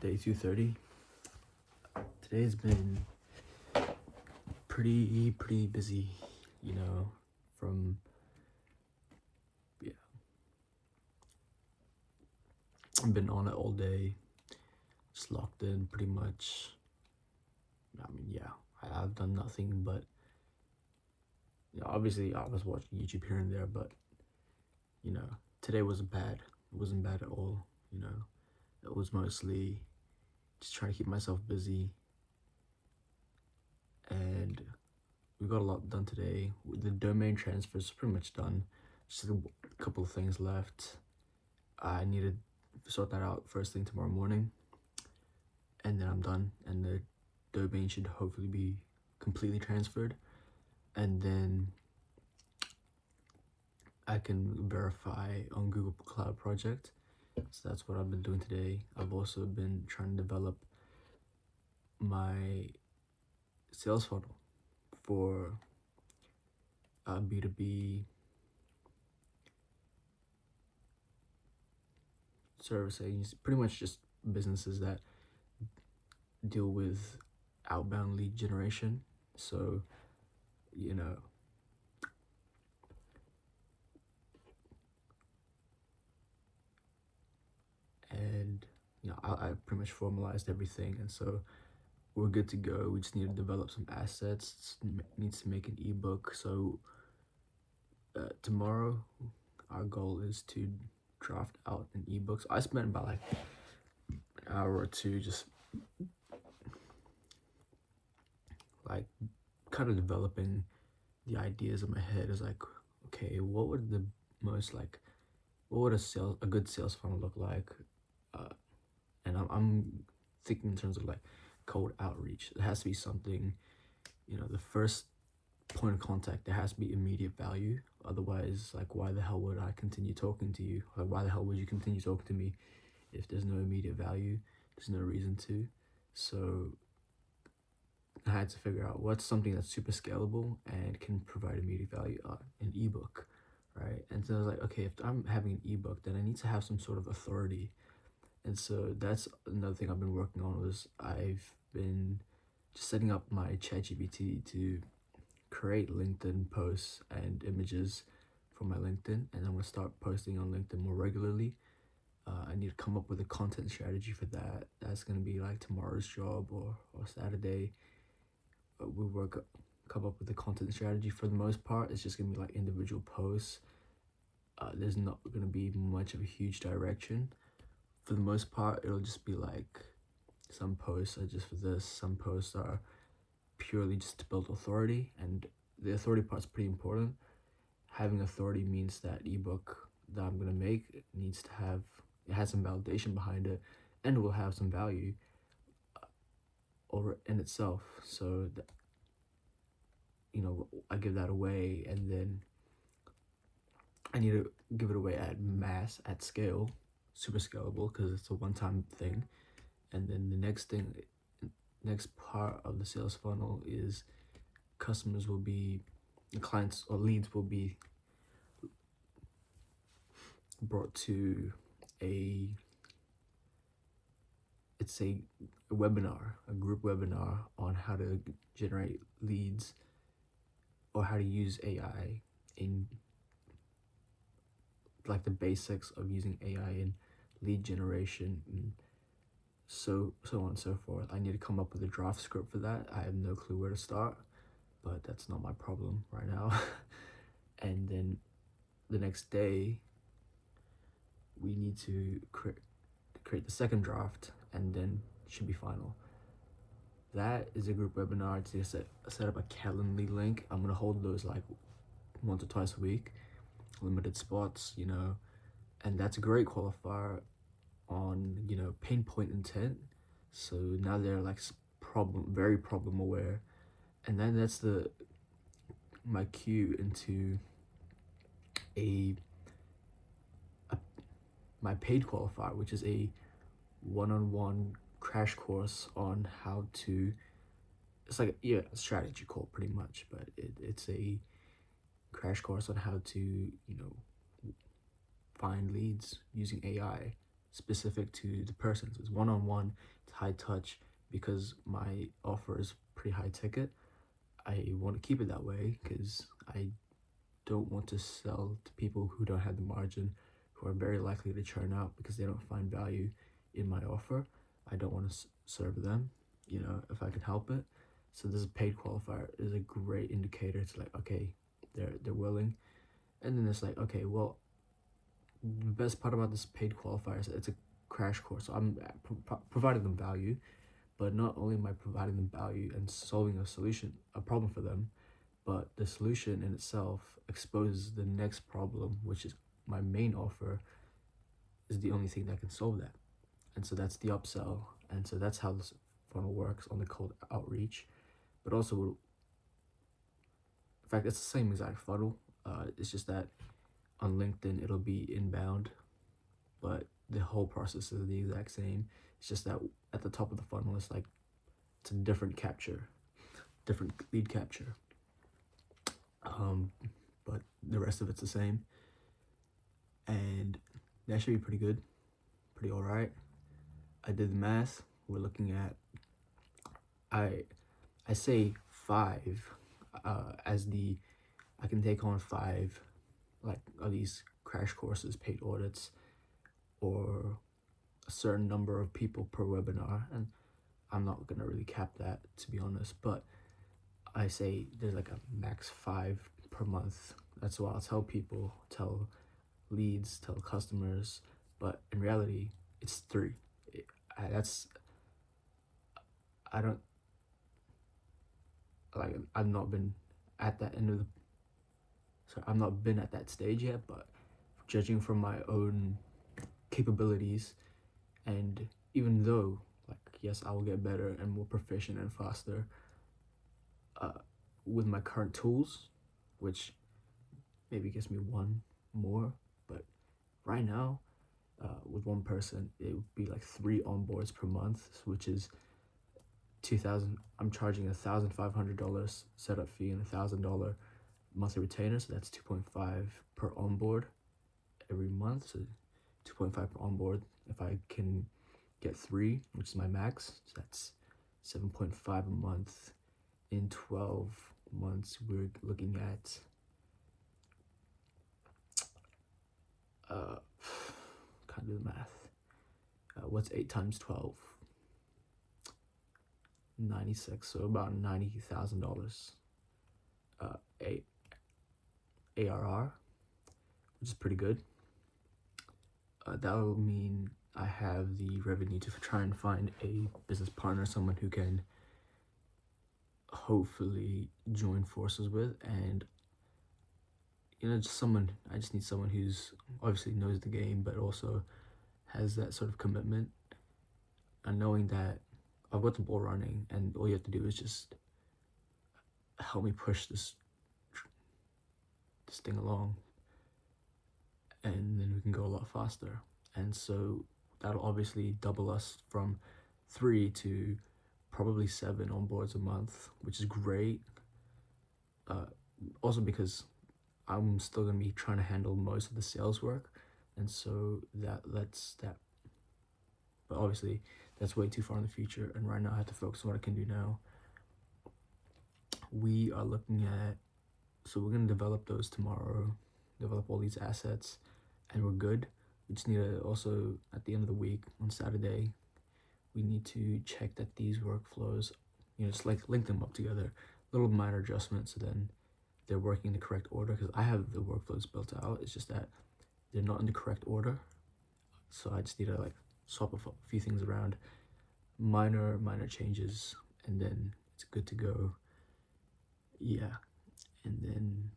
day 230. Today's been pretty busy, from yeah. I've been on it all day, just locked in pretty much. I've done nothing but obviously I was watching YouTube here and there, but today wasn't bad. It wasn't bad at all. It was mostly just trying to keep myself busy, and we got a lot done today. The domain transfer is pretty much done. Just a couple of things left. I need to sort that out first thing tomorrow morning, and then I'm done, and the domain should hopefully be completely transferred, and then I can verify on Google Cloud Project. So that's what I've been doing today. I've also been trying to develop my sales funnel for B2B servicing, pretty much just businesses that deal with outbound lead generation. So, and I pretty much formalized everything, and so we're good to go. We just need to develop some assets. Needs to make an ebook. So tomorrow, our goal is to draft out an ebook. So I spent about like an hour or two just like kind of developing the ideas in my head. Is like, okay, what would a good sales funnel look like? And I'm thinking in terms of like cold outreach. It has to be something, the first point of contact, there has to be immediate value. Otherwise, like, why the hell would I continue talking to you? Like, why the hell would you continue talking to me if there's no immediate value? There's no reason to. So I had to figure out what's something that's super scalable and can provide immediate value. An ebook, right? And so I was like, okay, if I'm having an ebook, then I need to have some sort of authority. And so that's another thing I've been working on. Was I've been just setting up my ChatGPT to create LinkedIn posts and images for my LinkedIn, and I'm gonna start posting on LinkedIn more regularly. I need to come up with a content strategy for that. That's gonna be like tomorrow's job or Saturday. Come up with a content strategy. For the most part, it's just gonna be like individual posts. There's not gonna be much of a huge direction. For the most part, it'll just be like some posts are just for this, some posts are purely just to build authority, and the authority part's pretty important. Having authority means that ebook that I'm gonna make it has some validation behind it, and will have some value over in itself. So that, I give that away, and then I need to give it away at mass, at scale, super scalable, because it's a one-time thing. And then the next part of the sales funnel is clients or leads will be brought to a webinar, a group webinar on how to generate leads or how to use AI in like the basics of using AI in lead generation, and so on and so forth. I need to come up with a draft script for that. I have no clue where to start, but that's not my problem right now. And then the next day, we need to create the second draft, and then it should be final. That is a group webinar to set up a Calendly link. I'm gonna hold those like once or twice a week, limited spots, and that's a great qualifier on pain point intent. So now they're like very problem aware, and then that's my cue into my paid qualifier, which is a one-on-one crash course on how to. It's like a strategy call pretty much, but it's a crash course on how to find leads using AI. specific to the person. So it's one-on-one, it's high touch. Because my offer is pretty high ticket, I want to keep it that way because I don't want to sell to people who don't have the margin, who are very likely to churn out because they don't find value in my offer. I don't want to serve them, if I can help it. So this paid qualifier is a great indicator to like, okay, they're willing. And then it's like, okay, well, the best part about this paid qualifier is it's a crash course. So I'm providing them value, but not only am I providing them value and solving a problem for them, but the solution in itself exposes the next problem, which is my main offer is the only thing that can solve that. And so that's the upsell. And so that's how this funnel works on the cold outreach. But also, in fact, it's the same exact funnel. It's just that on LinkedIn, it'll be inbound, but the whole process is the exact same. It's just that at the top of the funnel, it's a different lead capture. But the rest of it's the same. And that should be pretty good, pretty all right. I did the math. We're looking at, I say 5 I can take on 5 of these crash courses, paid audits, or a certain number of people per webinar. And I'm not gonna really cap that, to be honest, but I say there's a max 5 per month. That's what I'll tell people, tell leads, tell customers, but in reality, it's 3. I've not been at that I've not been at that stage yet, but judging from my own capabilities, and even though, yes, I will get better and more proficient and faster with my current tools, which maybe gives me 1 more, but right now, with 1 person, it would be 3 onboards per month, which is $2,000. I'm charging $1,500 setup fee and $1,000 monthly retainer, so that's 2.5 per onboard every month. So 2.5 per onboard. If I can get 3, which is my max, so that's 7.5 a month. In 12 months, we're looking at can't do the math. What's 8 times 12? 96, so about $90,000 ARR, which is pretty good. That will mean I have the revenue to try and find a business partner, someone who can hopefully join forces with, and I just need someone who's obviously knows the game, but also has that sort of commitment, and knowing that I've got the ball running, and all you have to do is just help me push this thing along, and then we can go a lot faster. And so that'll obviously double us from 3 to probably 7 onboards a month, which is great. Also because I'm still gonna be trying to handle most of the sales work, and so that's that. But obviously, that's way too far in the future, and right now I have to focus on what I can do now. We are looking at, so we're gonna develop those tomorrow, develop all these assets, and we're good. We just need to also, at the end of the week, on Saturday, we need to check that these workflows, just link them up together, little minor adjustments, so then they're working in the correct order, because I have the workflows built out. It's just that they're not in the correct order, so I just need to swap a few things around, minor changes, and then it's good to go. Yeah, and then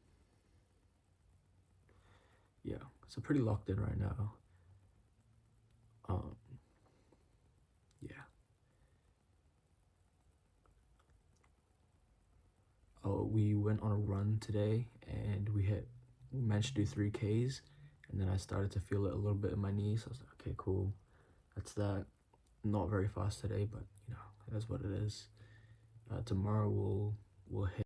so pretty locked in right now. Yeah. Oh, we went on a run today, and we managed to do 3Ks, and then I started to feel it a little bit in my knees. I was like, okay, cool, that's that. Not very fast today, but that's what it is. Tomorrow we'll hit